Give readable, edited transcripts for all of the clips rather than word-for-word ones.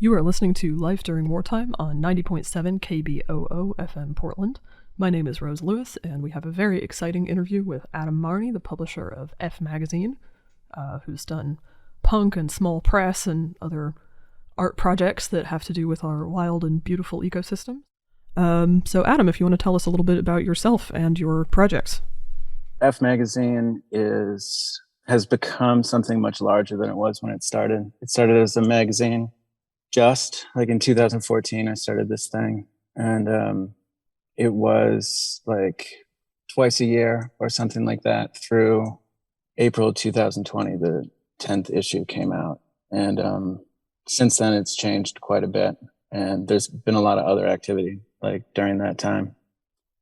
You are listening to Life During Wartime on 90.7 KBOO FM Portland. My name is Rose Lewis, and we have a very exciting interview with Adam Marnie, the publisher of F Magazine, who's done punk and small press and other art projects that have to do with our wild and beautiful ecosystem. So Adam, if you want to tell us a little bit about yourself and your projects. F Magazine has become something much larger than it was when it started. It started as a magazine. Just like in 2014, I started this thing, and it was like twice a year or something like that through April 2020. The 10th issue came out, and since then it's changed quite a bit, and there's been a lot of other activity like during that time.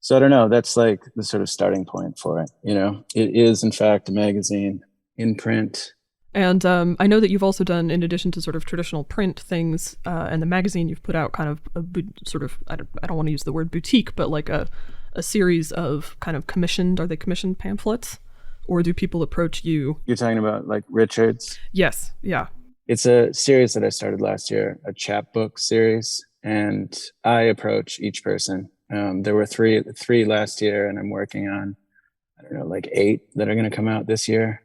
So I don't know, that's like the sort of starting point for it. You know, it is in fact a magazine in print. And I know that you've also done, in addition to sort of traditional print things, and the magazine, you've put out kind of a sort of, I don't want to use the word boutique, but like a series of kind of commissioned, are they commissioned pamphlets? Or do people approach you? You're talking about like Richards? Yes, yeah. It's a series that I started last year, a chapbook series, and I approach each person. There were three last year, and I'm working on, I don't know, like 8 that are going to come out this year.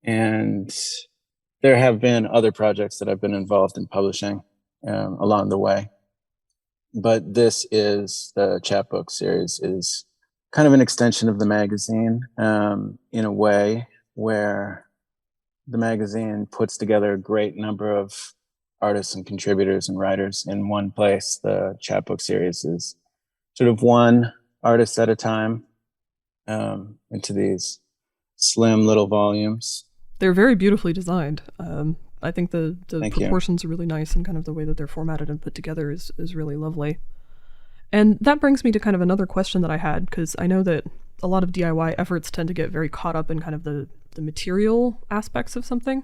And there have been other projects that I've been involved in publishing along the way. But this is the chapbook series is kind of an extension of the magazine in a way where the magazine puts together a great number of artists and contributors and writers in one place. The chapbook series is sort of one artist at a time into these slim little volumes. They're very beautifully designed. I think the proportions are really nice, and kind of the way that they're formatted and put together is really lovely. And that brings me to kind of another question that I had, because I know that a lot of DIY efforts tend to get very caught up in kind of the material aspects of something.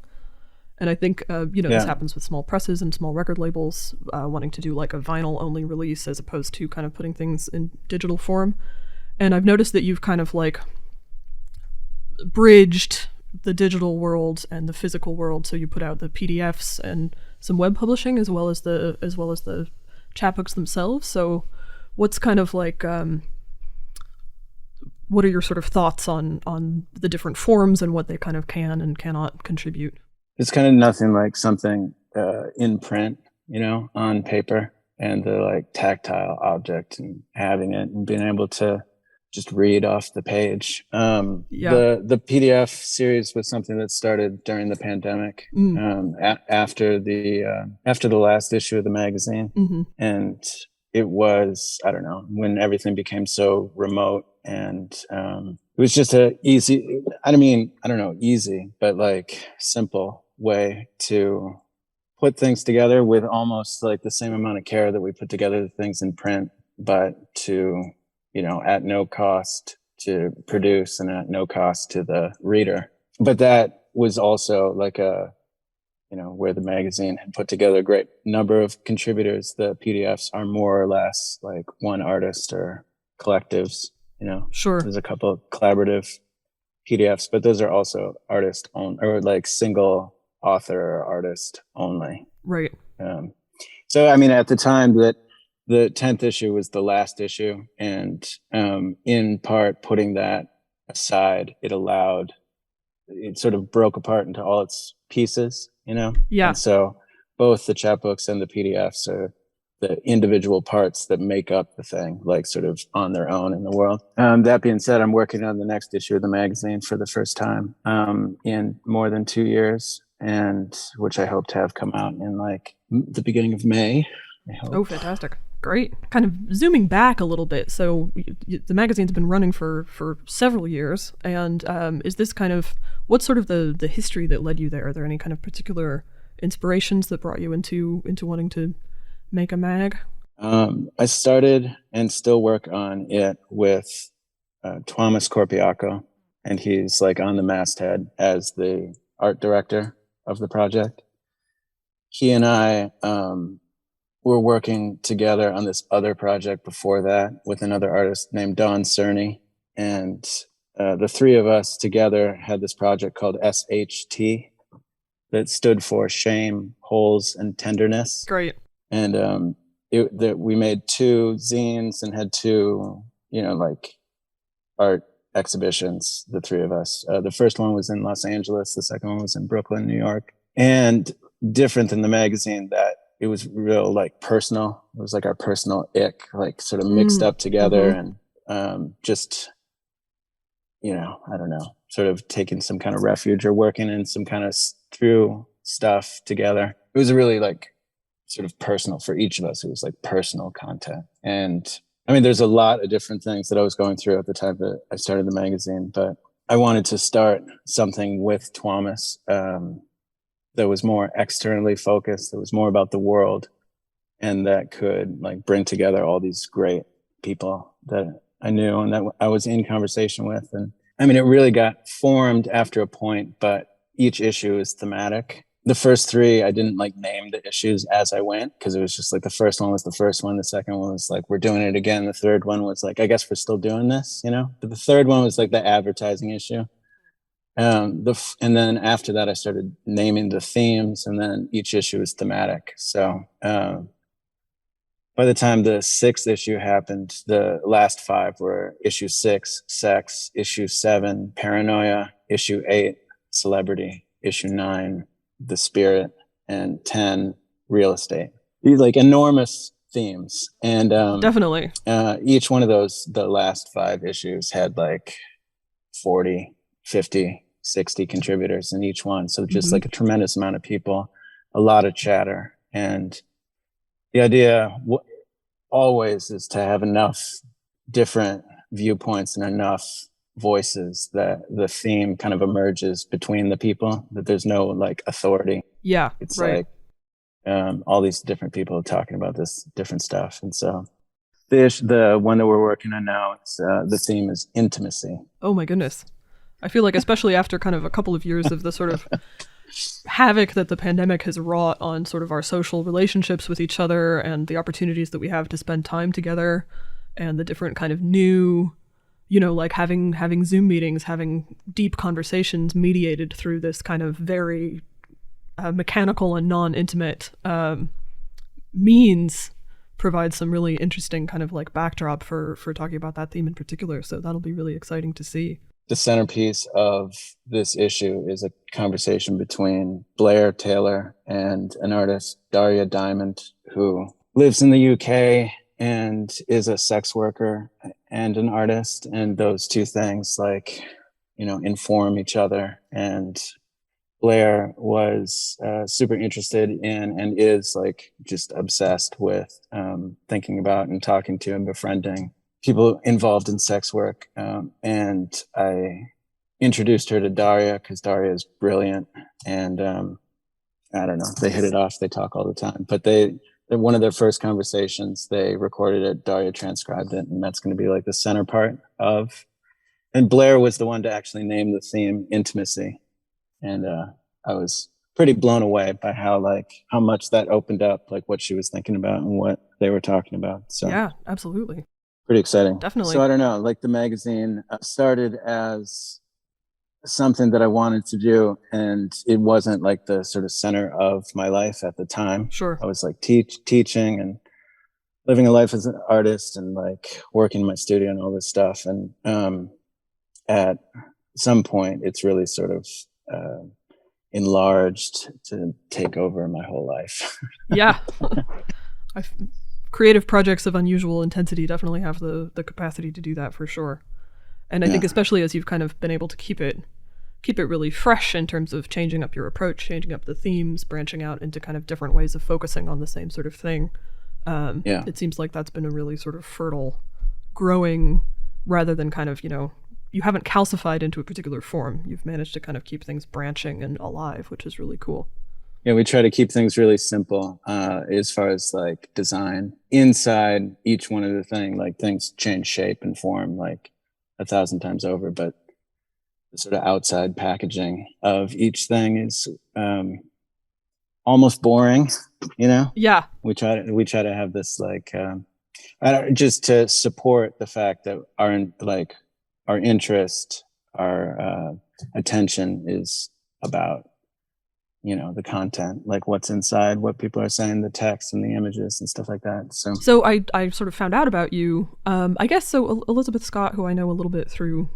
And I think, this happens with small presses and small record labels wanting to do like a vinyl-only release as opposed to kind of putting things in digital form. And I've noticed that you've kind of like bridged the digital world and the physical world, so you put out the PDFs and some web publishing as well as the chapbooks themselves. So what's kind of like what are your sort of thoughts on the different forms and what they kind of can and cannot contribute? It's kind of nothing like something in print, you know, on paper, and the like tactile object and having it and being able to just read off the page. The PDF series was something that started during the pandemic, after the last issue of the magazine. Mm-hmm. And it was, I don't know, when everything became so remote, and it was just easy, but like simple way to put things together with almost like the same amount of care that we put together the things in print, but to, you know, at no cost to produce and at no cost to the reader. But that was also like where the magazine had put together a great number of contributors. The PDFs are more or less like one artist or collectives, you know. Sure. There's a couple of collaborative PDFs, but those are also artist owned, or like single author or artist only. Right. So, I mean, at the time that the 10th issue was the last issue, and in part putting that aside, it sort of broke apart into all its pieces, you know? Yeah. And so both the chapbooks and the PDFs are the individual parts that make up the thing, like sort of on their own in the world. That being said, I'm working on the next issue of the magazine for the first time in more than 2 years, and which I hope to have come out in like the beginning of May. I hope. Oh, fantastic. Great. Kind of zooming back a little bit. So the magazine's been running for several years. And is this kind of, what's sort of the history that led you there? Are there any kind of particular inspirations that brought you into wanting to make a mag? I started and still work on it with Tuomas Korpiakko, and he's like on the masthead as the art director of the project. He and I were working together on this other project before that with another artist named Dawn Cerny, and the three of us together had this project called SHT, that stood for shame, holes, and tenderness. Great. And we made 2 zines and had 2, like art exhibitions, the 3 of us. The first one was in Los Angeles. The second one was in Brooklyn, New York. And different than the magazine, that it was real, like, personal. It was like our personal ick, like, sort of mixed up together. And just, I don't know, sort of taking some kind of refuge or working in some kind of through stuff together. It was really, like, sort of personal for each of us. It was like personal content. And I mean, there's a lot of different things that I was going through at the time that I started the magazine, but I wanted to start something with Thomas that was more externally focused, that was more about the world, and that could, like, bring together all these great people that I knew and that I was in conversation with. And I mean, it really got formed after a point, but each issue is thematic. The first 3, I didn't, like, name the issues as I went, because it was just like the first one was the first one. The second one was like, we're doing it again. The third one was like, I guess we're still doing this, But the third one was like the advertising issue. And then after that, I started naming the themes, and then each issue is thematic. So by the time the 6th issue happened, the last 5 were issue 6, sex, issue 7, paranoia, issue 8, celebrity, issue 9, the spirit, and 10, real estate. These, like, enormous themes. And Definitely. Each one of those, the last 5 issues had like 40, 50, 60 contributors in each one. So just like a tremendous amount of people, a lot of chatter. And the idea always is to have enough different viewpoints and enough voices that the theme kind of emerges between the people, that there's no, like, authority. Yeah, it's right. Like all these different people talking about this different stuff. And so the one that we're working on now, it's the theme is intimacy. Oh my goodness. I feel like, especially after kind of a couple of years of the sort of havoc that the pandemic has wrought on sort of our social relationships with each other and the opportunities that we have to spend time together, and the different kind of new, like having Zoom meetings, having deep conversations mediated through this kind of very mechanical and non-intimate means, provides some really interesting kind of like backdrop for talking about that theme in particular. So that'll be really exciting to see. The centerpiece of this issue is a conversation between Blair Taylor and an artist, Daria Diamond, who lives in the UK and is a sex worker and an artist. And those 2 things, like, inform each other. And Blair was super interested in, and is, like, just obsessed with thinking about and talking to and befriending people involved in sex work. And I introduced her to Daria because Daria is brilliant. And I don't know, they hit it off. They talk all the time. But one of their first conversations, they recorded it, Daria transcribed it, and that's going to be like the center part of. And Blair was the one to actually name the theme intimacy. And I was pretty blown away by how much that opened up, like, what she was thinking about and what they were talking about. So yeah, absolutely. Pretty exciting. Definitely. So I don't know, like, the magazine started as something that I wanted to do, and it wasn't like the sort of center of my life at the time. Sure. I was like teaching and living a life as an artist and, like, working in my studio and all this stuff. And at some point, it's really sort of enlarged to take over my whole life. Yeah. Creative projects of unusual intensity definitely have the capacity to do that, for sure. And I think especially as you've kind of been able to keep it really fresh in terms of changing up your approach, changing up the themes, branching out into kind of different ways of focusing on the same sort of thing. It seems like that's been a really sort of fertile, growing, rather than kind of, you haven't calcified into a particular form. You've managed to kind of keep things branching and alive, which is really cool. Yeah, we try to keep things really simple as far as, like, design. Inside each one of the thing, like, things change shape and form like 1,000 times over, but the sort of outside packaging of each thing is almost boring, Yeah. We try to have this, like, just to support the fact that our interest, our attention is about the content, like what's inside, what people are saying, the text and the images and stuff like that. So I sort of found out about you, I guess. So Elizabeth Scott, who I know a little bit through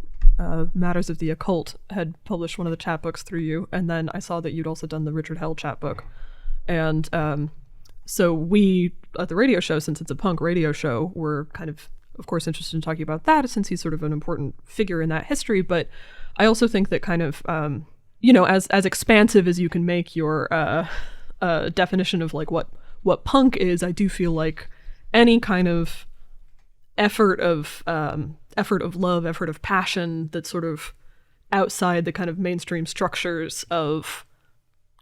Matters of the Occult, had published one of the chapbooks through you, and then I saw that you'd also done the Richard Hell chapbook. And so we, at the radio show, since it's a punk radio show, were kind of course, interested in talking about that, since he's sort of an important figure in that history. But I also think that kind of, as expansive as you can make your definition of like what punk is, I do feel like any kind of effort of love, effort of passion that's sort of outside the kind of mainstream structures of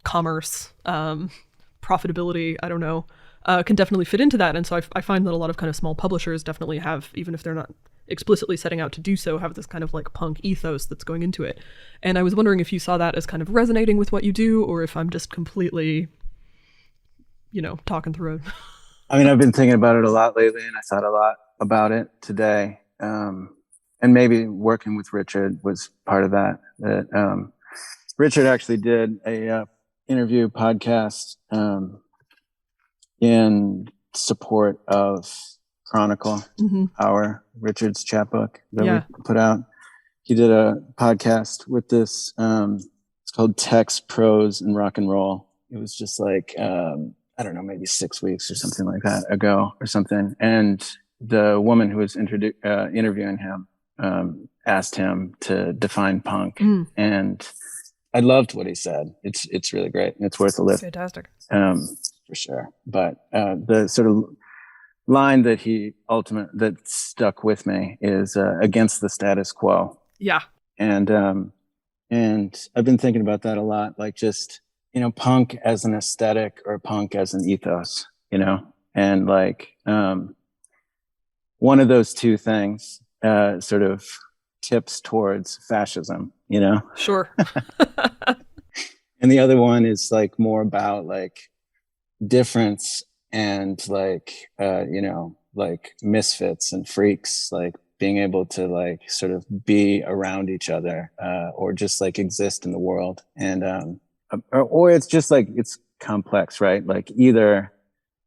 commerce, profitability, I don't know, can definitely fit into that. And so I find that a lot of kind of small publishers definitely have, even if they're not explicitly setting out to do so, have this kind of like punk ethos that's going into it. And I was wondering if you saw that as kind of resonating with what you do, or if I'm just completely, talking through it. I mean, I've been thinking about it a lot lately, and I thought a lot about it today. And maybe working with Richard was part of that. Richard actually did a interview podcast in support of Chronicle, Richard's chapbook that we put out. He did a podcast with this, it's called Text, Prose, and Rock and Roll. It was just like, I don't know, maybe 6 weeks or something like that ago or something. And the woman who was interviewing him asked him to define punk. And I loved what he said. It's really great. It's worth a listen. Fantastic. For sure. But the sort of line that stuck with me is against the status quo. Yeah. And I've been thinking about that a lot, like just, punk as an aesthetic or punk as an ethos, and like one of those two things sort of tips towards fascism, Sure. And the other one is like more about like difference and like like misfits and freaks, like being able to like sort of be around each other or just like exist in the world. And or it's just like it's complex, right? Like either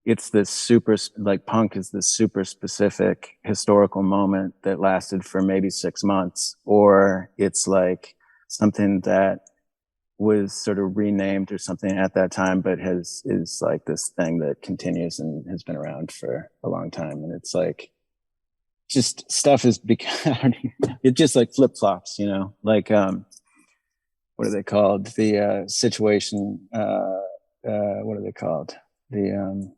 it's this super, like punk is this super specific historical moment that lasted for maybe 6 months, or it's like something that was sort of renamed or something at that time, but is like this thing that continues and has been around for a long time. And it's like, just stuff is it just like flip flops, like, what are they called? The situation, what are they called? The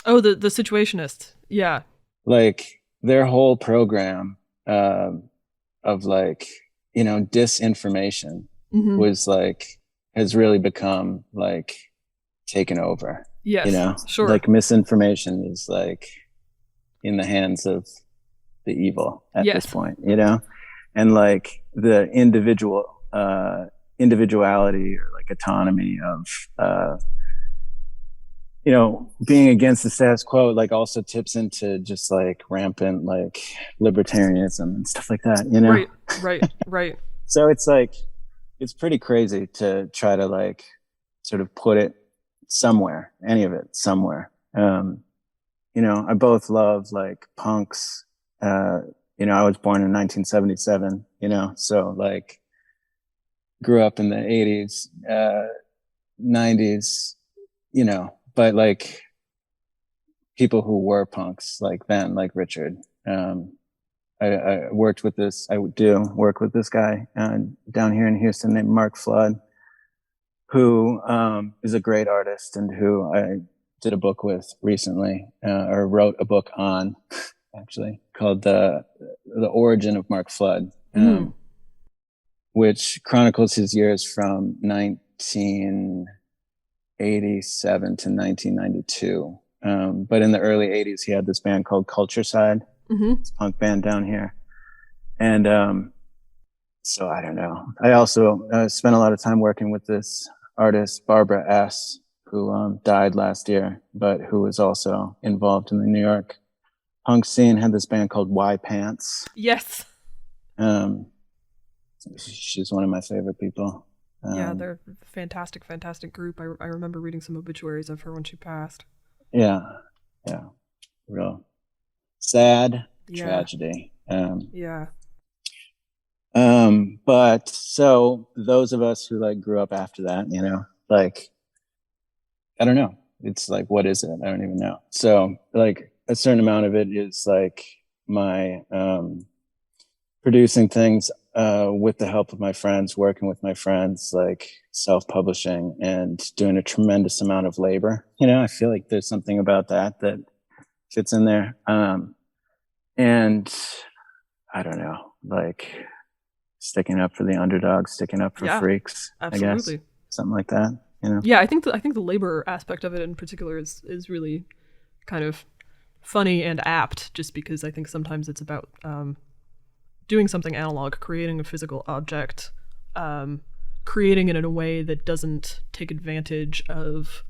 the Situationists. Yeah. Like their whole program of like, disinformation was like, has really become like taken over. Yes, sure. Like misinformation is like in the hands of the evil at this point, and like the individuality or like autonomy of being against the status quo, like also tips into just like rampant like libertarianism and stuff like that, Right. So it's like, it's pretty crazy to try to like sort of put it somewhere, any of it somewhere. I both love like punks. I was born in 1977, so like grew up in the 80s, 90s, but like people who were punks like then, like Richard. I worked with this, I do work with this guy down here in Houston named Mark Flood, who is a great artist and who I did a book with recently, or wrote a book on, actually, called The Origin of Mark Flood, which chronicles his years from 1987 to 1992. But in the early 80s, he had this band called Culture Side. It's a punk band down here. And so I don't know. I also spent a lot of time working with this artist, Barbara S., who died last year, but who was also involved in the New York punk scene, had this band called Y Pants. Yes. She's one of my favorite people. Yeah, they're a fantastic, fantastic group. I remember reading some obituaries of her when she passed. Yeah, yeah, real sad Yeah, tragedy. yeah, But so those of us who like grew up after that, you know, like I don't know. It's like, what is it? I don't even know. So like a certain amount of it is like my producing things with the help of my friends, working with my friends, like self-publishing and doing a tremendous amount of labor. You know, I feel like there's something about that that fits in there. And I don't know, like sticking up for the underdog, sticking up for yeah, freaks, I guess, absolutely. something like that. You know? Yeah, I think the labor aspect of it in particular is really kind of funny and apt, just because I think sometimes it's about doing something analog, creating a physical object, creating it in a way that doesn't take advantage of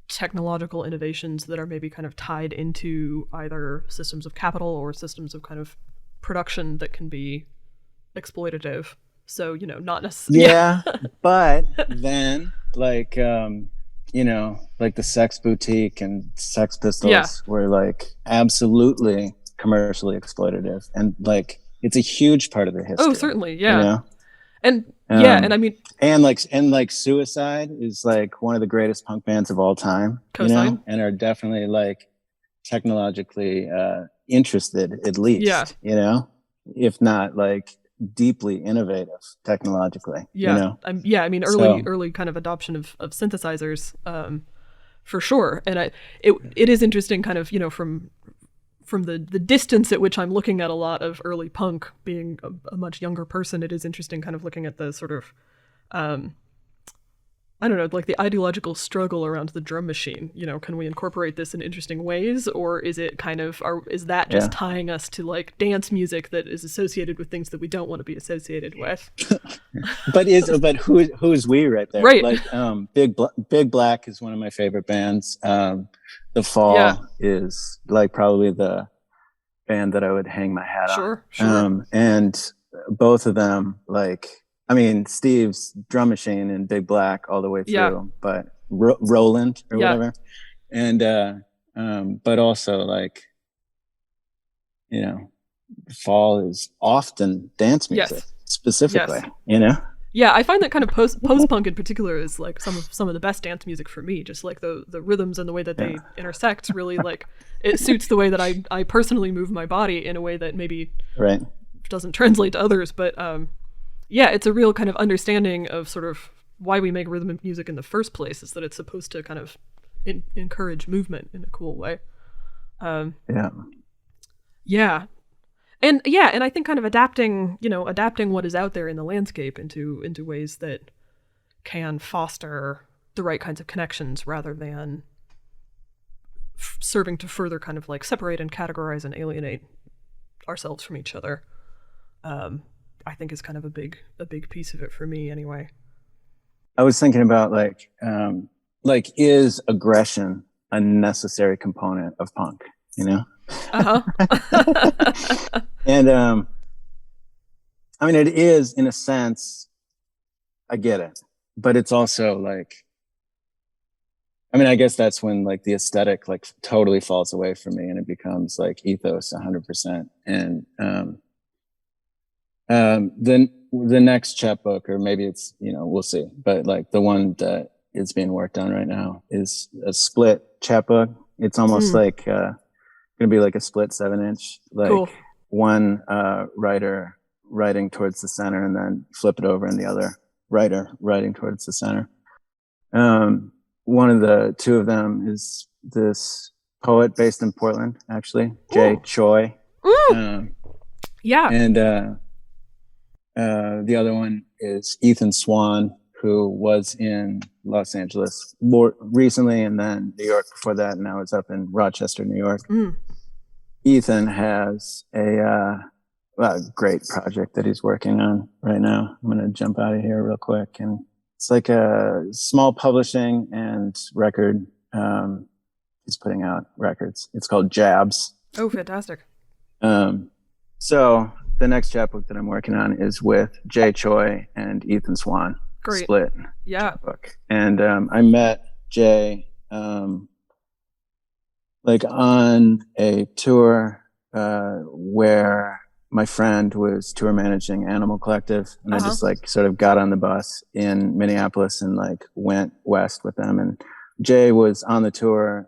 technological innovations that are maybe kind of tied into either systems of capital or systems of kind of production that can be exploitative. So, you know, not necessarily. Yeah, but then like you know, like the Sex Boutique and Sex Yeah. Pistols were like absolutely commercially exploitative, and like it's a huge part of the Oh, history, certainly. you Yeah. know. And yeah, and I mean, And like Suicide is like one of the greatest punk bands of all time, you cosign. know, and are definitely like technologically interested, at Yeah. least, you know, if not like deeply innovative technologically, you Yeah. know. Yeah, I mean, So early kind of adoption of synthesizers, for sure. And it is interesting kind of, you know, from the distance at which I'm looking at a lot of early punk, being a much younger person, it is interesting kind of looking at the sort of I don't know, like the ideological struggle around the drum machine. You know, can we incorporate this in interesting ways, or is it kind of, is that just yeah. tying us to like dance music that is associated with things that we don't want to be associated with? But who's we right there? Right. Like Big Black is one of my favorite bands. The Yeah. Fall is like probably the band that I would hang my hat on. Sure. Sure. And both of them, like, I mean, Steve's drum machine and Big Black all the way Yeah. through, but Roland or Yeah. whatever. And but also like, you know, Fall is often dance music Yes. specifically, Yes. you know? Yeah, I find that kind of post punk in particular is like some of the best dance music for me. Just like the rhythms and the way that Yeah. they intersect, really like it suits the way that I personally move my body in a way that maybe Right. doesn't translate to others. But yeah, it's a real kind of understanding of sort of why we make rhythmic music in the first place. Is that it's supposed to kind of encourage movement in a cool way. Yeah. Yeah. And yeah, and I think kind of adapting what is out there in the landscape into ways that can foster the right kinds of connections rather than serving to further kind of like separate and categorize and alienate ourselves from each other. I think is kind of a big piece of it for me anyway. I was thinking about like is aggression a necessary component of punk, you know? Uh-huh. And I mean, it is in a sense. I get it, but it's also like, I mean, I guess that's when like the aesthetic like totally falls away from me, and it becomes like ethos 100%. And then the next chapbook, or maybe it's, you know, we'll see, but like the one that is being worked on right now is a split chapbook. It's almost like gonna be like a split 7-inch, like Cool. one writer writing towards the center and then flip it over and the other writer writing towards the center. One of the two of them is this poet based in Portland, actually, Jay Choi. Yeah. And the other one is Ethan Swan, who was in Los Angeles more recently and then New York before that, and now is up in Rochester, New York. Ethan has a great project that he's working on right now. I'm going to jump out of here real quick. And it's like a small publishing and record. He's putting out records. It's called Jabs. Oh, fantastic. So the next chapbook that I'm working on is with Jay Choi and Ethan Swan. Great. Split Yeah. book. And I met Jay like on a tour where my friend was tour managing Animal Collective, and I just like sort of got on the bus in Minneapolis and like went west with them. And Jay was on the tour,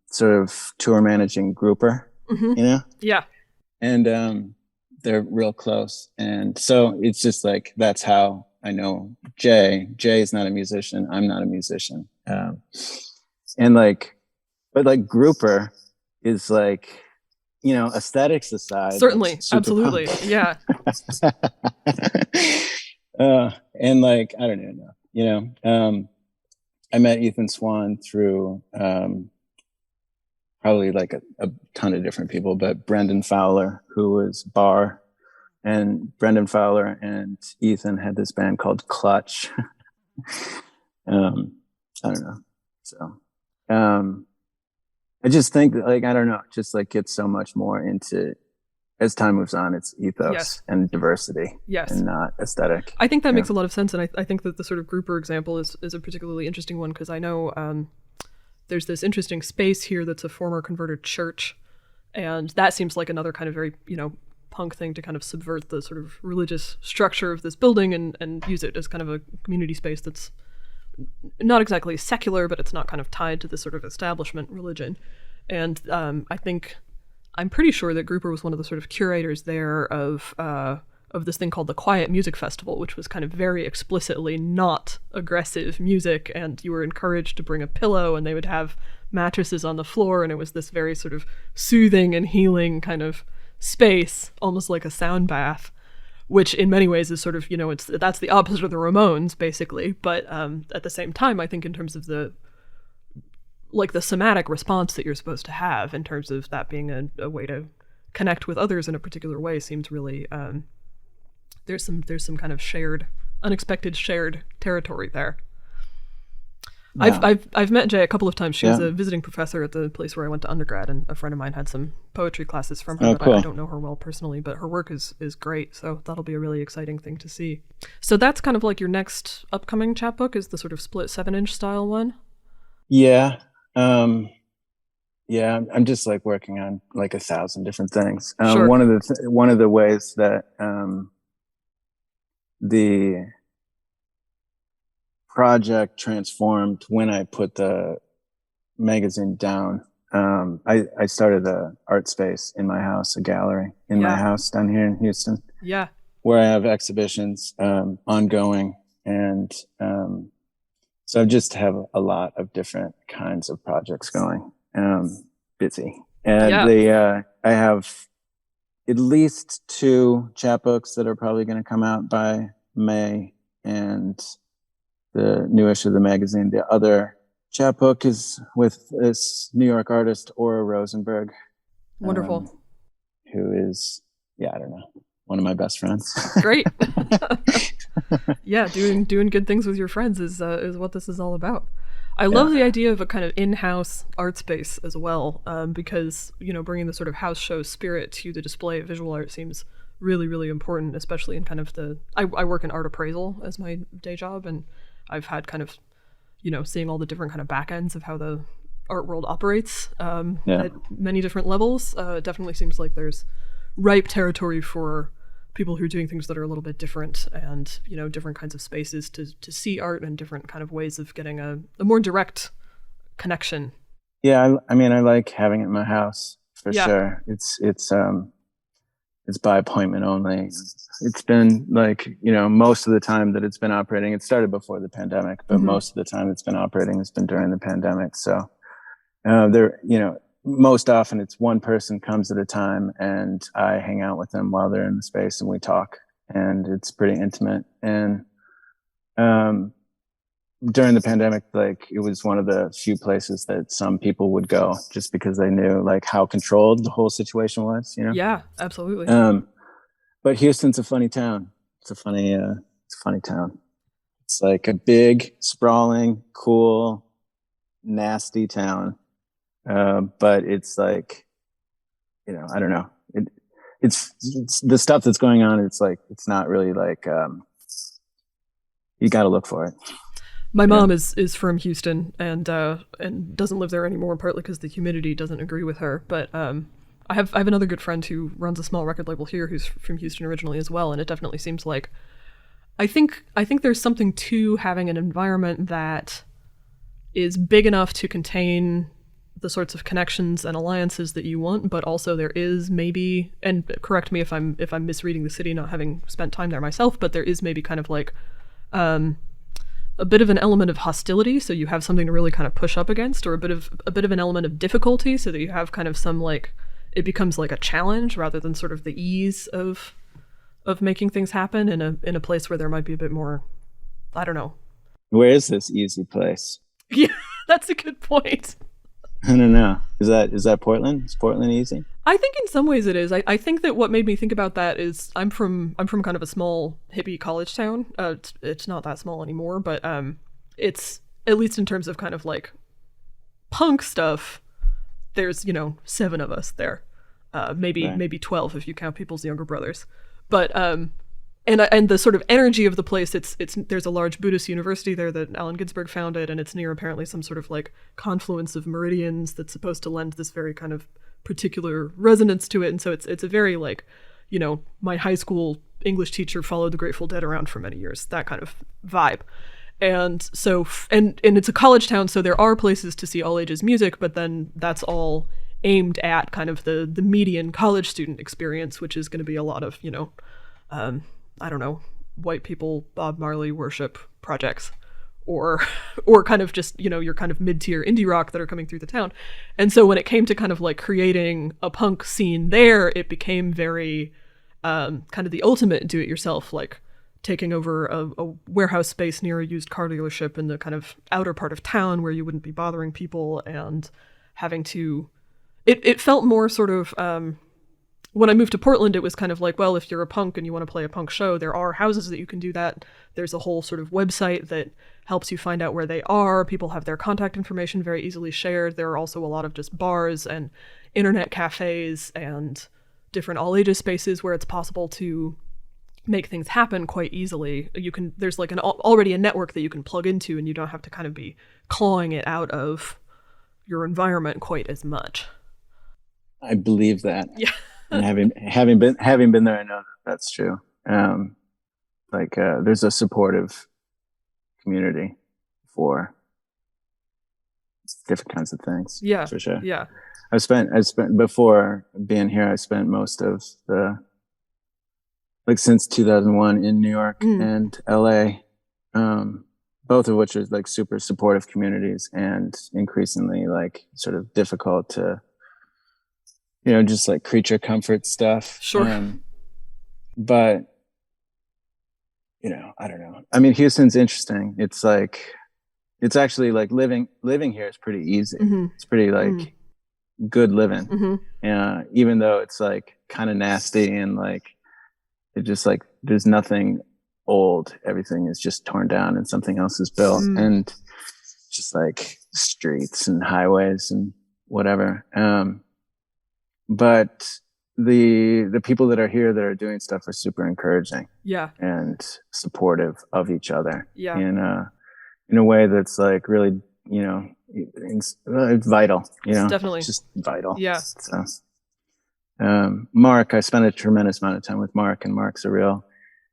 sort of tour managing Grouper, you know? Yeah. And they're real close. And so it's just like, that's how I know Jay. Jay is not a musician. I'm not a musician. And like, but like Grouper is like, you know, aesthetics aside, Certainly. Absolutely. punk. Yeah. And like, I don't even know, you know, I met Ethan Swan through probably like a ton of different people, but Brendan Fowler, who was Bar, and Brendan Fowler and Ethan had this band called Clutch. I don't know. So I just think that, like, I don't know, just like gets so much more into, as time moves on, it's ethos and diversity and not aesthetic. I think that makes a lot of sense. And I think that the sort of Grouper example is a particularly interesting one, because I know there's this interesting space here that's a former converted church. And that seems like another kind of very, you know, punk thing to kind of subvert the sort of religious structure of this building and use it as kind of a community space that's not exactly secular, but it's not kind of tied to this sort of establishment religion. And I'm pretty sure that Grouper was one of the sort of curators there of this thing called the Quiet Music Festival, which was kind of very explicitly not aggressive music, and you were encouraged to bring a pillow, and they would have mattresses on the floor, and it was this very sort of soothing and healing kind of space, almost like a sound bath, which in many ways is sort of, you know, that's the opposite of the Ramones, basically. But at the same time, I think in terms of the somatic response that you're supposed to have in terms of that being a way to connect with others in a particular way seems really, there's some kind of unexpected shared territory there. Yeah. I've met Jay a couple of times. She was a visiting professor at the place where I went to undergrad, and a friend of mine had some poetry classes from her. Cool. I don't know her well personally, but her work is great, so that'll be a really exciting thing to see. So that's kind of like your next upcoming chapbook, is the sort of split 7-inch style one? Yeah. Yeah, I'm just like working on like 1,000 different things. Sure. One of the ways that the project transformed when I put the magazine down. I started an art space in my house, a gallery in my house down here in Houston. Yeah. Where I have exhibitions ongoing. And so I just have a lot of different kinds of projects going. Busy. And I have at least 2 chapbooks that are probably going to come out by May, and the new issue of the magazine. The other chapbook is with this New York artist, Ora Rosenberg. Wonderful. Who is, I don't know, one of my best friends. Great. Yeah, doing good things with your friends is what this is all about. I love the idea of a kind of in-house art space as well, because, you know, bringing the sort of house show spirit to the display of visual art seems really, really important, especially in kind of I work in art appraisal as my day job, and I've had kind of, you know, seeing all the different kind of back ends of how the art world operates at many different levels. Definitely seems like there's ripe territory for people who are doing things that are a little bit different, and, you know, different kinds of spaces to see art, and different kind of ways of getting a more direct connection. Yeah, I mean, I like having it in my house for sure. It's by appointment only. It's been like, you know, most of the time that it's been operating, it started before the pandemic, but most of the time it's been operating has been during the pandemic. So there, you know, most often it's one person comes at a time, and I hang out with them while they're in the space, and we talk, and it's pretty intimate. And during the pandemic, like, it was one of the few places that some people would go just because they knew like how controlled the whole situation was, you know? Yeah, absolutely. But Houston's a funny town. It's a funny town. It's like a big, sprawling, cool, nasty town. But it's like, you know, I don't know. It's the stuff that's going on. It's like, it's not really like, you got to look for it. My mom is from Houston and doesn't live there anymore, partly because the humidity doesn't agree with her. But I have another good friend who runs a small record label here who's from Houston originally as well, and it definitely seems like I think there's something to having an environment that is big enough to contain the sorts of connections and alliances that you want, but also there is maybe, and correct me if I'm misreading the city, not having spent time there myself, but there is maybe kind of like a bit of an element of hostility, so you have something to really kind of push up against, or a bit of an element of difficulty, so that you have kind of some like it becomes like a challenge rather than sort of the ease of making things happen in a place where there might be a bit more, I don't know. Where is this easy place? Yeah, that's a good point. I don't know. Is that Portland? Is Portland easy? I think in some ways it is. I think that what made me think about that is I'm from kind of a small hippie college town. It's not that small anymore, but it's, at least in terms of kind of like punk stuff, there's 7 of us there, maybe 12 if you count people's younger brothers. But and the sort of energy of the place, it's there's a large Buddhist university there that Allen Ginsberg founded, and it's near apparently some sort of like confluence of meridians that's supposed to lend this very kind of particular resonance to it. And so it's a very like, my high school English teacher followed the Grateful Dead around for many years, that kind of vibe. And so and it's a college town, so there are places to see all ages music, but then that's all aimed at kind of the median college student experience, which is going to be a lot of I don't know, white people Bob Marley worship projects, or kind of just your kind of mid-tier indie rock that are coming through the town. And so when it came to kind of like creating a punk scene there, it became very kind of the ultimate do-it-yourself, like taking over a warehouse space near a used car dealership in the kind of outer part of town where you wouldn't be bothering people, and having to it felt more sort of when I moved to Portland, it was kind of like, well, if you're a punk and you want to play a punk show, there are houses that you can do that. There's a whole sort of website that helps you find out where they are. People have their contact information very easily shared. There are also a lot of just bars and internet cafes and different all-ages spaces where it's possible to make things happen quite easily. There's like already a network that you can plug into, and you don't have to kind of be clawing it out of your environment quite as much. I believe that. Yeah. And having been there, I know that's true. There's a supportive community for different kinds of things. Yeah, for sure. Yeah. I spent before being here, I spent most of since 2001 in New York and LA, both of which are like super supportive communities, and increasingly like sort of difficult to, just like creature comfort stuff. Sure. But, I don't know. I mean, Houston's interesting. It's like, it's actually like living here is pretty easy. Mm-hmm. It's pretty like good living. Mm-hmm. Even though it's like kind of nasty, and like, it just like, there's nothing old. Everything is just torn down and something else is built. And just like streets and highways and whatever. But the people that are here that are doing stuff are super encouraging, and supportive of each other, in a way that's like really, it's vital. Definitely, it's just vital. Yeah. So, Mark, I spent a tremendous amount of time with Mark, and Mark's a real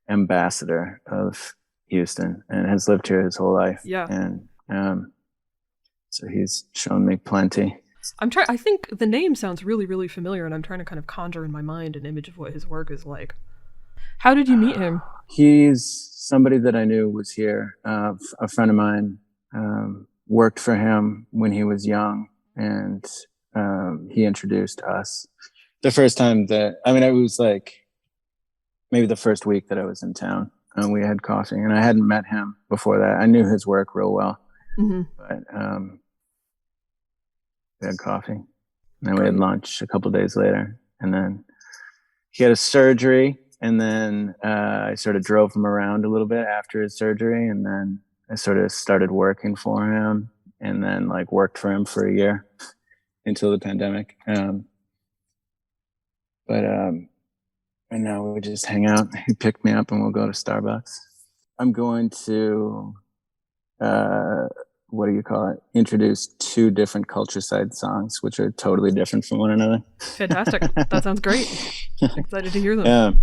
ambassador of Houston and has lived here his whole life. Yeah, and so he's shown me plenty. I think the name sounds really, really familiar, and I'm trying to kind of conjure in my mind an image of what his work is like. How did you meet him? He's somebody that I knew was here. A friend of mine worked for him when he was young, and he introduced us. The first time it was like maybe the first week that I was in town, and we had coffee, and I hadn't met him before that. I knew his work real well, but we had coffee, and then we had lunch a couple of days later, and then he had a surgery, and then I sort of drove him around a little bit after his surgery, and then I sort of started working for him, and then like worked for him for a year until the pandemic. And now we just hang out. He picked me up, and we'll go to Starbucks. I'm going to what do you call it? Introduce 2 different Cultureside songs, which are totally different from one another. Fantastic. That sounds great. Excited to hear them.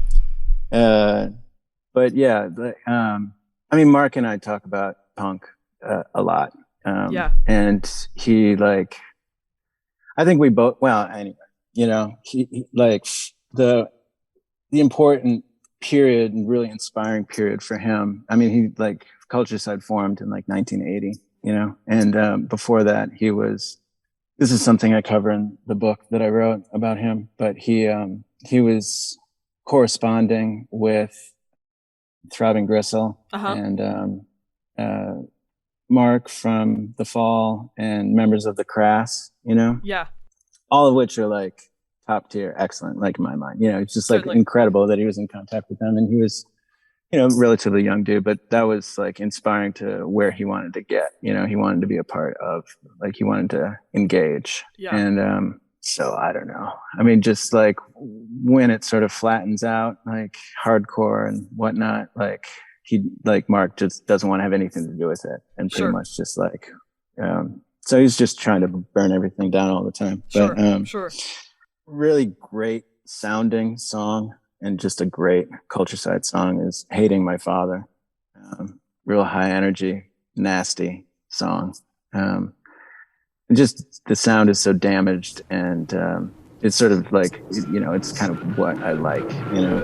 But yeah, I mean, Mark and I talk about punk a lot. And he like, I think we both, well, anyway, you know, he like the important period and really inspiring period for him. I mean, he like Cultureside formed in like 1980, you know, and before that this is something I cover in the book that I wrote about him, but he was corresponding with Throbbing Gristle and Mark from The Fall and members of the Crass, you know? Yeah. All of which are like top tier, excellent, like in my mind. You know, it's just like incredible that he was in contact with them, and he was, you know, relatively young dude, but that was like inspiring to where he wanted to get. You know, he wanted to be a part of, like he wanted to engage. Yeah. And so I don't know. I mean, just like when it sort of flattens out, like hardcore and whatnot, like Mark just doesn't want to have anything to do with it, and pretty much just like, so he's just trying to burn everything down all the time. But really great sounding song and just a great Cultureside song is Hating My Father. Real high energy, nasty song. And just the sound is so damaged, and it's sort of like, you know, it's kind of what I like, you know.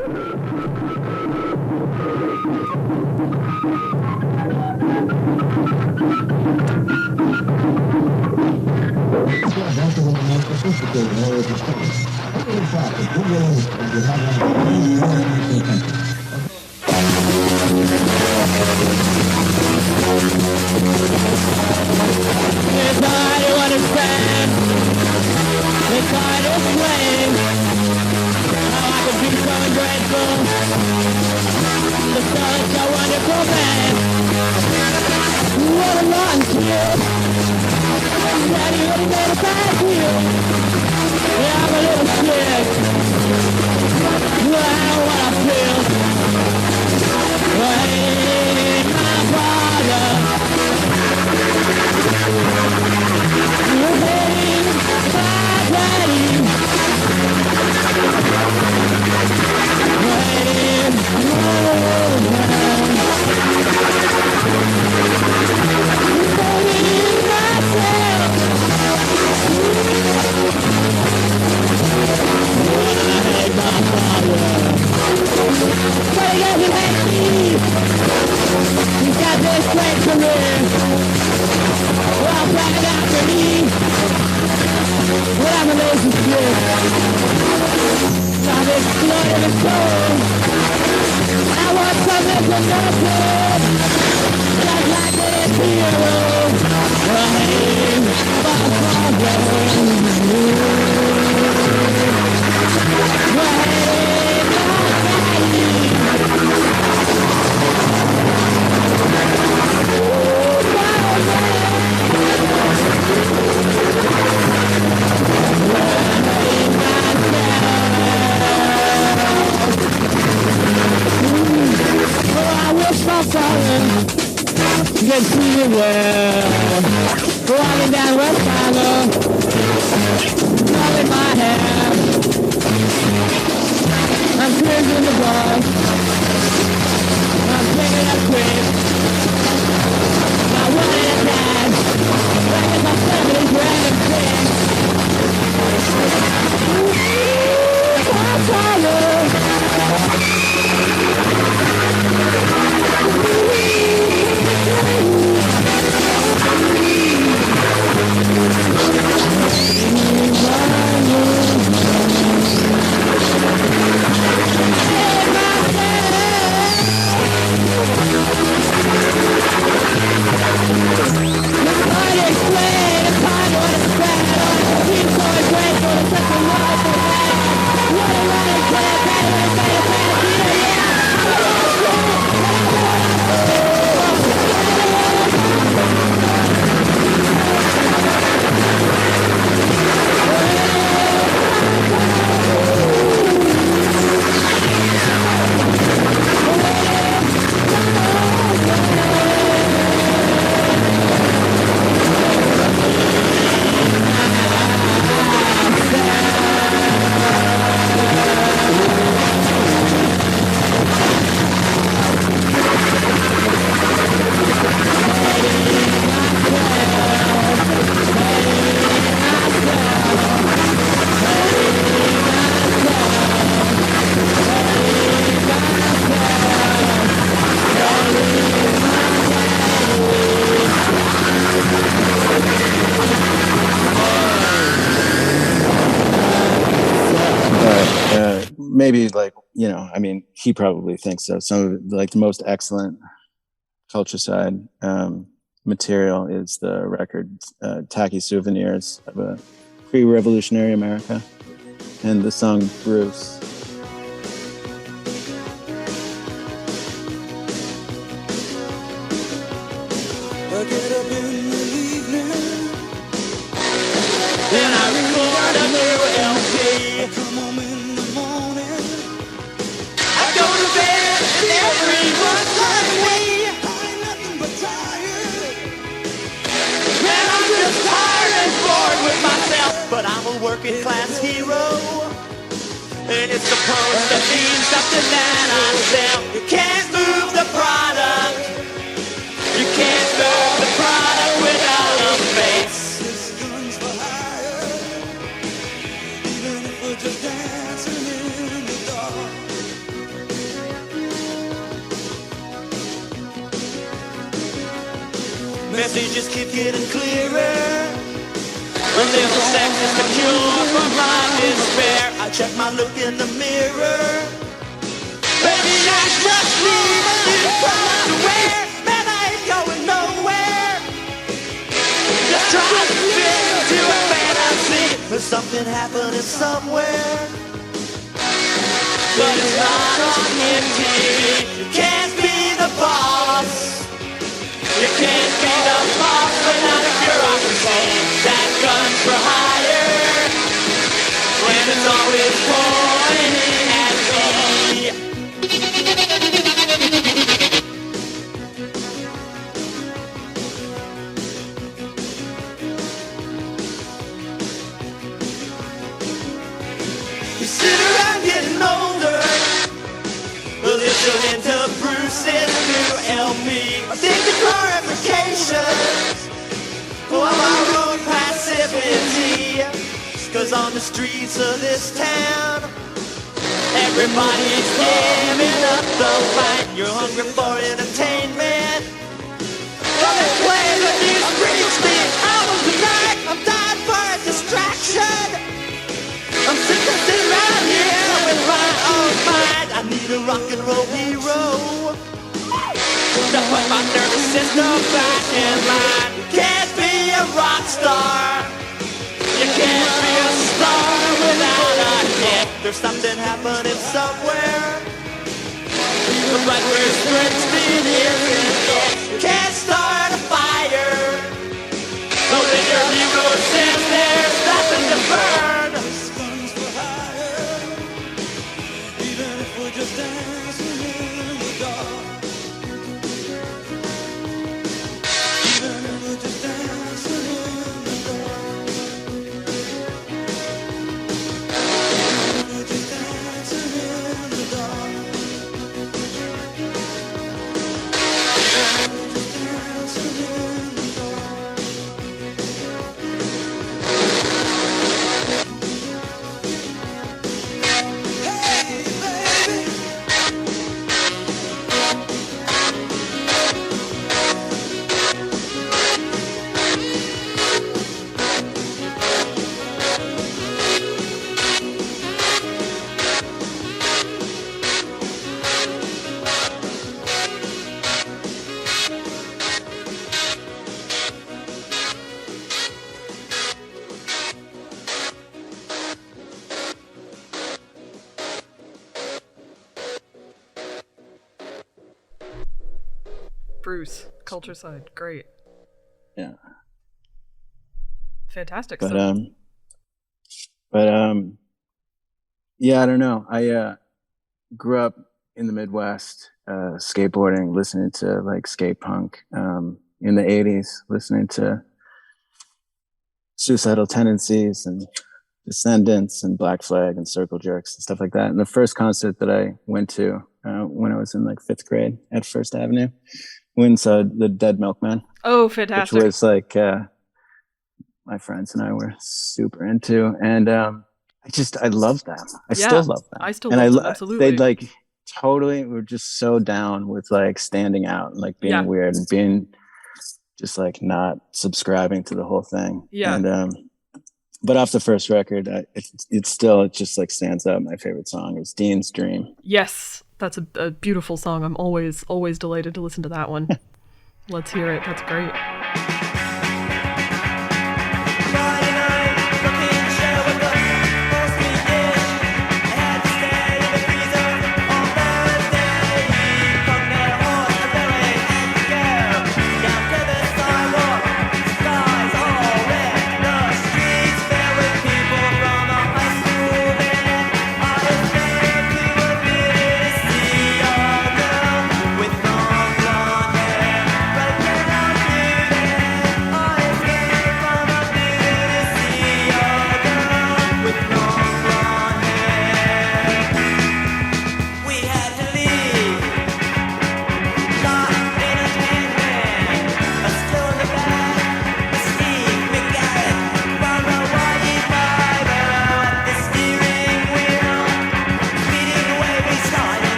maybe like, you know, I mean, he probably thinks so. Some of like the most excellent culture side material is the record Tacky Souvenirs of a pre-revolutionary America, and the song Bruce. I get up in the evening and I record a new LP. I come home in the morning, I go to bed and everyone's like me. I ain't nothing but tired, man, I'm just tired and bored with myself. But I'm a working class hero, and it's supposed to mean something that I sell. You can't move the product, you can't move the product without a face. This gun's for hire, even if we're just dancing in the dark. Messages keep getting clearer. A little sex is the cure for my despair. I check my look in the mirror. Baby, I just need a new product to wear. Man, I ain't going nowhere. Just trying to fit into a fantasy. There's something happening somewhere, but it's not on MTV. You can't be the boss, you can't be the boss without a bureaucracy. That gun's for hire, and it's always pointing at me. You sit around getting older, listening to Bruce's new LP. Addicted glorifications for our own passivity. 'Cause on the streets of this town, everybody's giving up the fight. You're hungry for entertainment, well, they play the new Springsteen album tonight. I'm dying for a distraction. I'm sick of sitting around here with my own mind. I need a rock and roll hero to put my nervous system back in line. You can't be a rock star, you can't be a star without a hit. There's something happening somewhere, but right where Springsteen isn't it. You can't start a fire, so then your hero says there's nothing to burn. This gun's for hire, even if we're just dancing in the dark. Even if we're just dancing in the dark. Even if we're just dancing in the dark. Even if we're just dancing in the dark. Hey, baby. Bruce, culture side, great, Yeah. fantastic. But So, yeah, I don't know. I grew up in the Midwest, skateboarding, listening to like skate punk in the 80s, listening to Suicidal Tendencies and Descendants and Black Flag and Circle Jerks and stuff like that. And the first concert that I went to when I was in like 5th grade at First Avenue, went and saw the Dead Milkmen, oh, which fantastic. was like my friends and I were super into. And I love them. I Yeah, still love them. I still and love I them, absolutely. They like totally were just so down with like standing out and like being Yeah. weird and being just like not subscribing to the whole thing. Yeah. And But off the first record, it still just like stands out. My favorite song is Dean's Dream. Yes, that's a beautiful song. I'm always delighted to listen to that one. Let's hear it. That's great.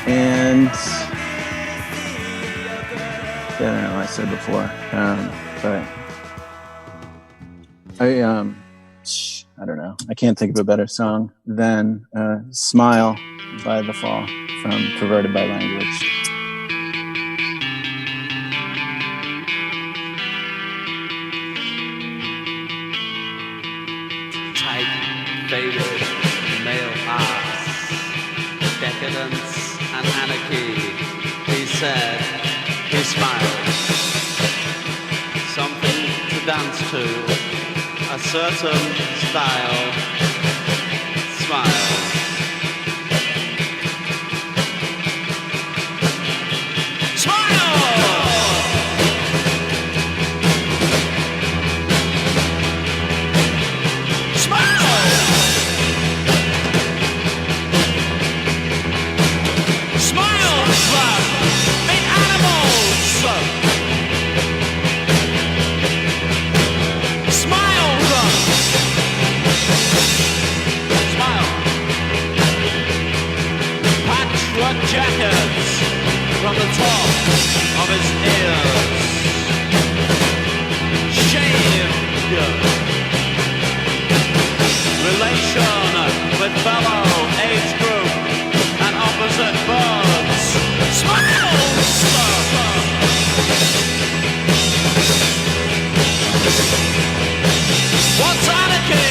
And I don't know, I said before, but I don't know. I can't think of a better song than Smile by The Fall from Perverted by Language. Tight, faded, male arts, decadence and anarchy. He said, he smiled. Something to dance to, a certain style, smiles. Jackets from the top of his ears, shaved, relation with fellow age group and opposite birds, smiles. What's anarchy?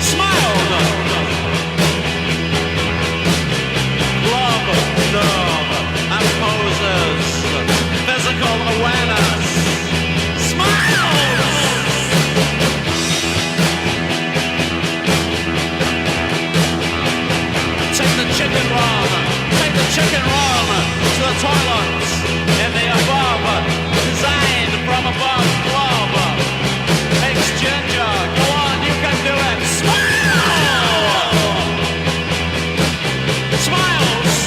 Smile. And poses, physical awareness, smiles! Take the chicken run to the toilets in the above, designed from above club. Makes ginger, go on, you can do it, smile! Smiles!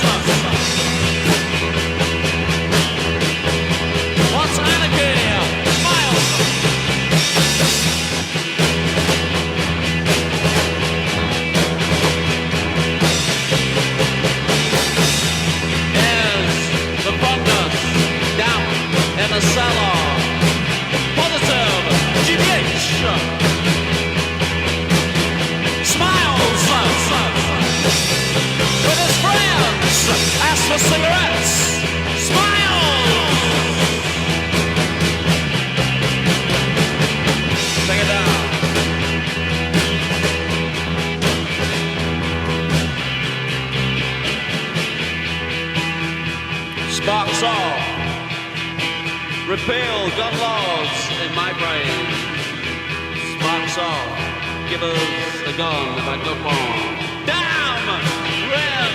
What's anarchy? Smiles! Is the fungus down in the cellar? Positive GBH! Smiles! With his friends! Ask for cigarettes! Smiles! Take it down. Sparks off. Repeal gun laws in my brain. Sparks off. Give us a gun if I go wrong. Damn! Red!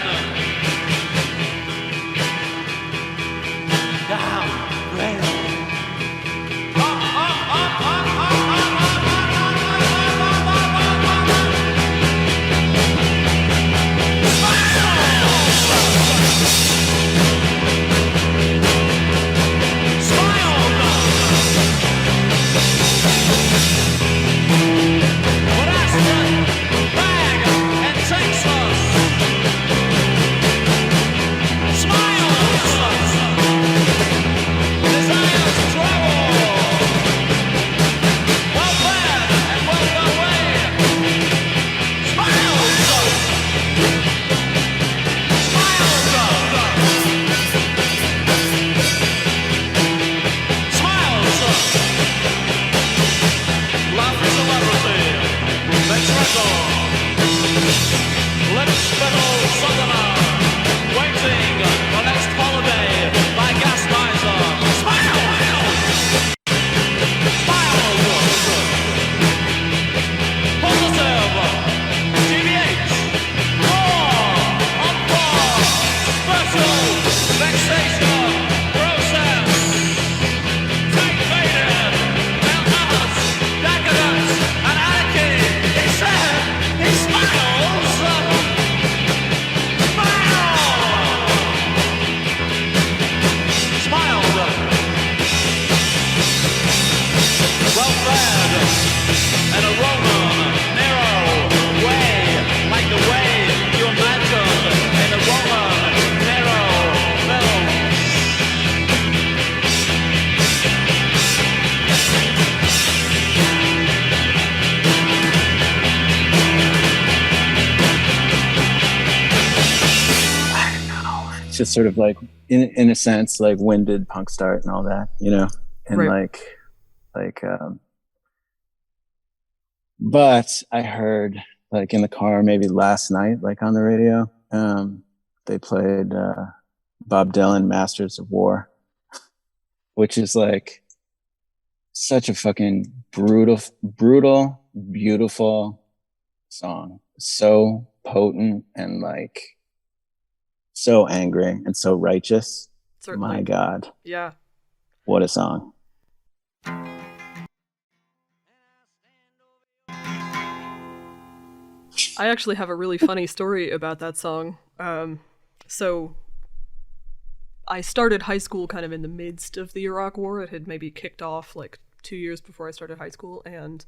just sort of like, in a sense, like when did punk start and all that, you know? And Right. but I heard like in the car, maybe last night, like on the radio, they played Bob Dylan, Masters of War, which is like such a fucking brutal, beautiful song. So potent and like so angry and so righteous. Certainly. My God. Yeah. What a song. I actually have a really funny story about that song. So I started high school kind of in the midst of the Iraq War. It had maybe kicked off like 2 years before I started high school, and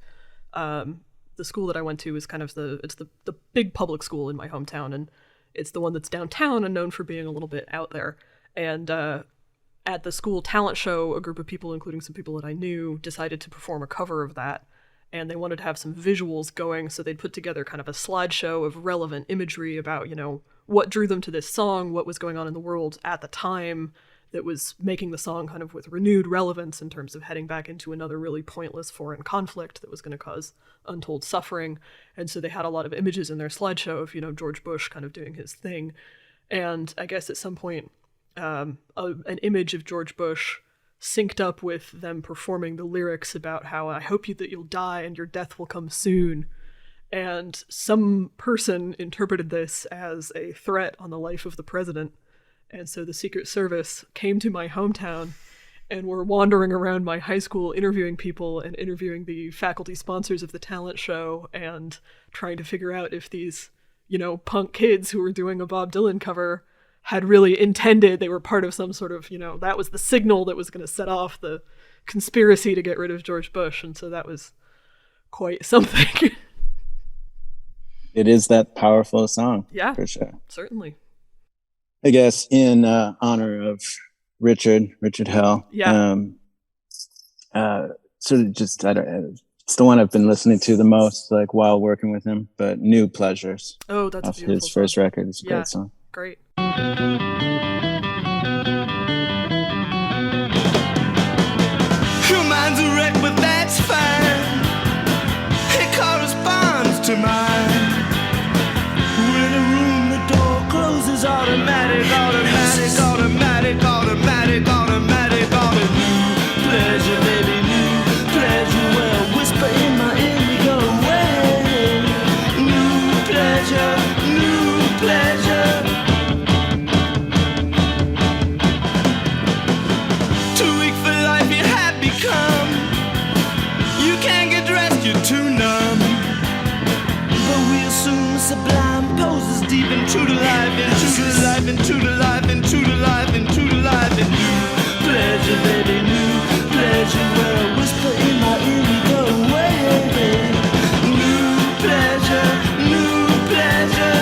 the school that I went to is kind of the big public school in my hometown, and it's the one that's downtown and known for being a little bit out there. And at the school talent show, a group of people, including some people that I knew, decided to perform a cover of that. And they wanted to have some visuals going, so they'd put together kind of a slideshow of relevant imagery about, you know, what drew them to this song, what was going on in the world at the time that was making the song kind of with renewed relevance in terms of heading back into another really pointless foreign conflict that was going to cause untold suffering. And so they had a lot of images in their slideshow of, you know, George Bush kind of doing his thing. And I guess at some point, an image of George Bush synced up with them performing the lyrics about how I hope that you'll die and your death will come soon. And some person interpreted this as a threat on the life of the president. And so the Secret Service came to my hometown and were wandering around my high school interviewing people and interviewing the faculty sponsors of the talent show and trying to figure out if these, you know, punk kids who were doing a Bob Dylan cover had really intended, they were part of some sort of, you know, that was the signal that was going to set off the conspiracy to get rid of George Bush. And so that was quite something. It is that powerful a song. Yeah, for sure. Certainly. I guess in honor of Richard Hell. Yeah. Sort of just, I don't, it's the one I've been listening to the most, like while working with him, but New Pleasures. Oh, that's off a beautiful his first song. record. It's a great song. Great. Your mind's a wreck, but that's fine. It corresponds to mine. When a room, the door closes automatic, automatic, automatic, automatic, automatic, automatic. New pleasure, baby, new pleasure. Well, whisper in my ear, go away. New pleasure, new pleasure. Too weak for life, you have become. You can't get dressed, you're too numb. But we assume sublime poses deep into the life, into the life, into the life, into the life, into the life. And new pleasure, baby, new pleasure. Well, whisper in my ear, go away. New pleasure, new pleasure.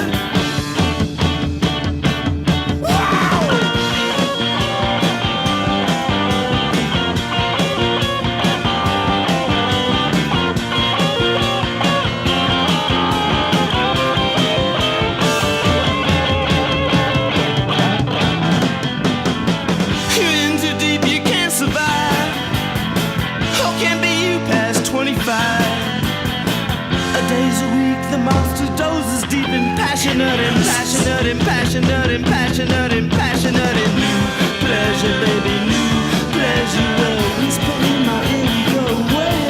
Passionate and passionate and passionate and passionate and passionate and new pleasure, baby, new pleasure. Well, whisper in my ear, go away.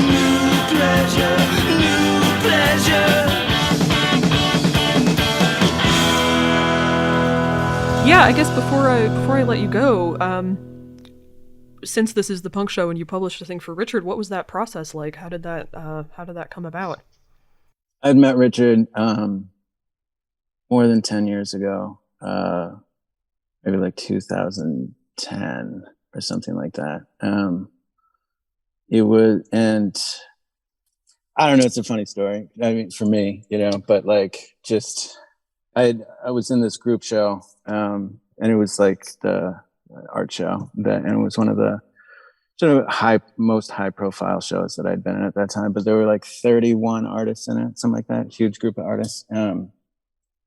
New pleasure, new pleasure. Yeah, I guess before I let you go, since this is the punk show and you published a thing for Richard, what was that process like? How did that come about? I'd met Richard more than 10 years ago, maybe like 2010 or something like that. It was, and I don't know, it's a funny story. I mean, for me, you know, but like just, I was in this group show, and it was like the art show and it was one of the sort of most high profile shows that I'd been in at that time, but there were like 31 artists in it, something like that, huge group of artists.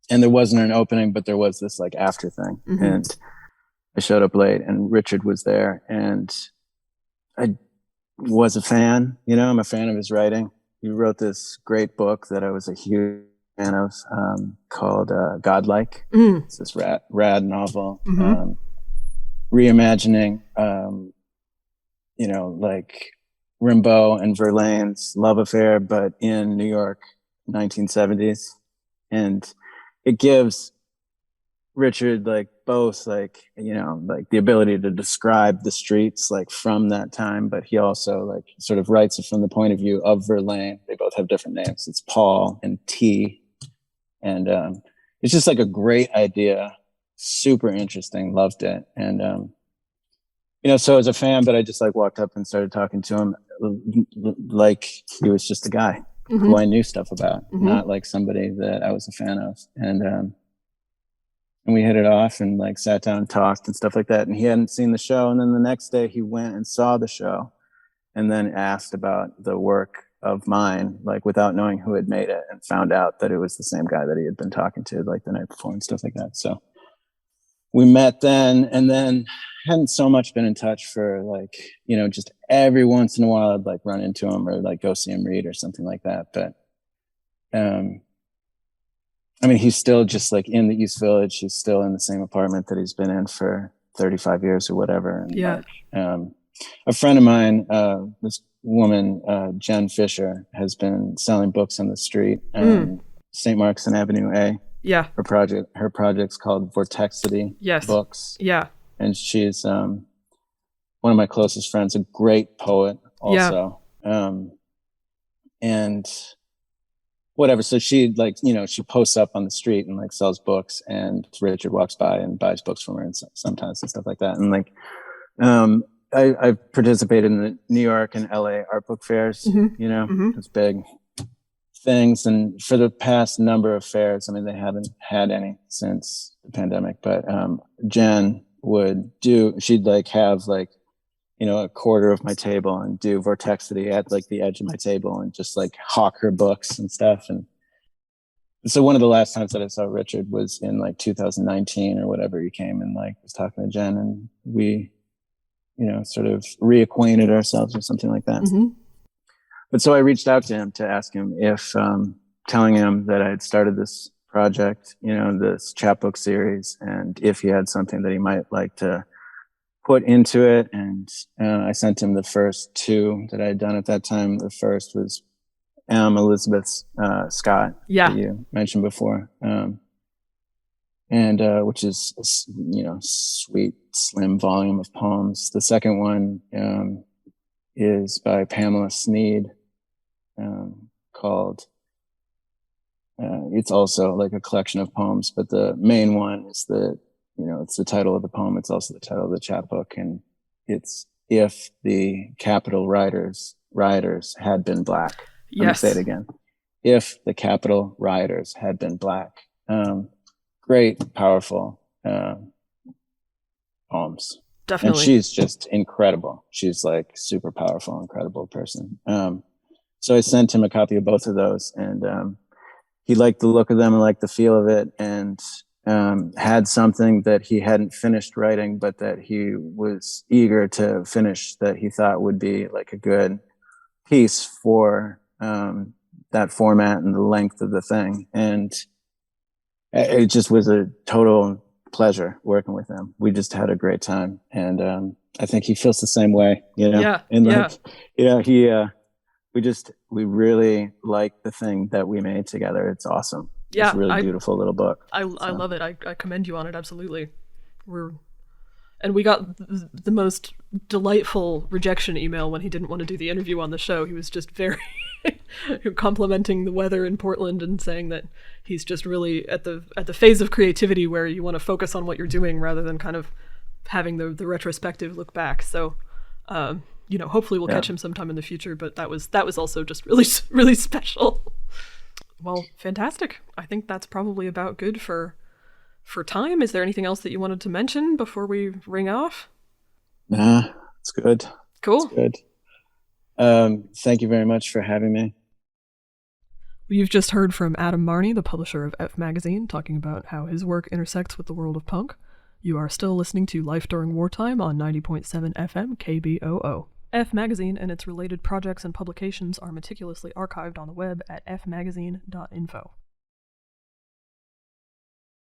and there wasn't an opening, but there was this like after thing. Mm-hmm. And I showed up late, and Richard was there, and I was a fan. You know, I'm a fan of his writing. He wrote this great book that I was a huge fan of, called Godlike. Mm. It's this rad novel, Mm-hmm. reimagining, you know, like Rimbaud and Verlaine's love affair, but in New York, 1970s. And it gives Richard like both, like, you know, like the ability to describe the streets like from that time, but he also like sort of writes it from the point of view of Verlaine. They both have different names. It's Paul and T. And it's just like a great idea, super interesting, loved it. And you know, so as a fan, but I just like walked up and started talking to him like he was just a guy who I knew stuff about, not like somebody that I was a fan of. And we hit it off and like sat down and talked and stuff like that. And he hadn't seen the show. And then the next day he went and saw the show and then asked about the work of mine, like without knowing who had made it, and found out that it was the same guy that he had been talking to like the night before and stuff like that. So we met then, and then hadn't so much been in touch for like, you know, just every once in a while I'd like run into him or like go see him read or something like that. But I mean, he's still just like in the East Village. He's still in the same apartment that he's been in for 35 years or whatever. And Yeah. like, a friend of mine, this woman, Jen Fisher, has been selling books on the street, St. Mark's and Avenue A. Yeah. Her project's called Vortexity Yes. Books. Yeah. And she's one of my closest friends, a great poet also. And whatever. So she like, you know, she posts up on the street and like sells books, and Richard walks by and buys books from her and sometimes and stuff like that. And like, I've participated in the New York and LA art book fairs, you know, it's big things. And for the past number of fairs, I mean, they haven't had any since the pandemic, but Jen she'd like have like, you know, a quarter of my table and do Vortexity at like the edge of my table and just like hawk her books and stuff. And so one of the last times that I saw Richard was in like 2019 or whatever. He came and like was talking to Jen, and we, you know, sort of reacquainted ourselves or something like that. But so I reached out to him to ask him if, telling him that I had started this project, you know, this chapbook series, and if he had something that he might like to put into it. And I sent him the first two that I had done at that time. The first was Elizabeth Scott, that you mentioned before, and which is, you know, sweet, slim volume of poems. The second one is by Pamela Sneed, called, it's also like a collection of poems, but the main one is you know, it's the title of the poem. It's also the title of the chapbook, and it's If the Capital Rioters Had Been Black. Let me say it again. If the Capital Rioters Had Been Black. Great, powerful poems. Definitely. And she's just incredible. She's like super powerful, incredible person. So I sent him a copy of both of those, and he liked the look of them and liked the feel of it, and had something that he hadn't finished writing, but that he was eager to finish, that he thought would be like a good piece for that format and the length of the thing. And it just was a total pleasure working with him. We just had a great time. And I think he feels the same way, you know? Yeah. And like, we really like the thing that we made together. It's awesome. Yeah, it's a really beautiful little book. I love it. I commend you on it. Absolutely. And we got the most delightful rejection email when he didn't want to do the interview on the show. He was just very complimenting the weather in Portland and saying that he's just really at the phase of creativity where you want to focus on what you're doing rather than kind of having the retrospective look back. So, you know, hopefully we'll catch him sometime in the future. But that was also just really, really special. Well, fantastic. I think that's probably about good for time. Is there anything else that you wanted to mention before we ring off? Nah, it's good. Cool. It's good. Thank you very much for having me. You've just heard from Adam Marnie, the publisher of F Magazine, talking about how his work intersects with the world of punk. You are still listening to Life During Wartime on 90.7 FM KBOO. F Magazine and its related projects and publications are meticulously archived on the web at fmagazine.info.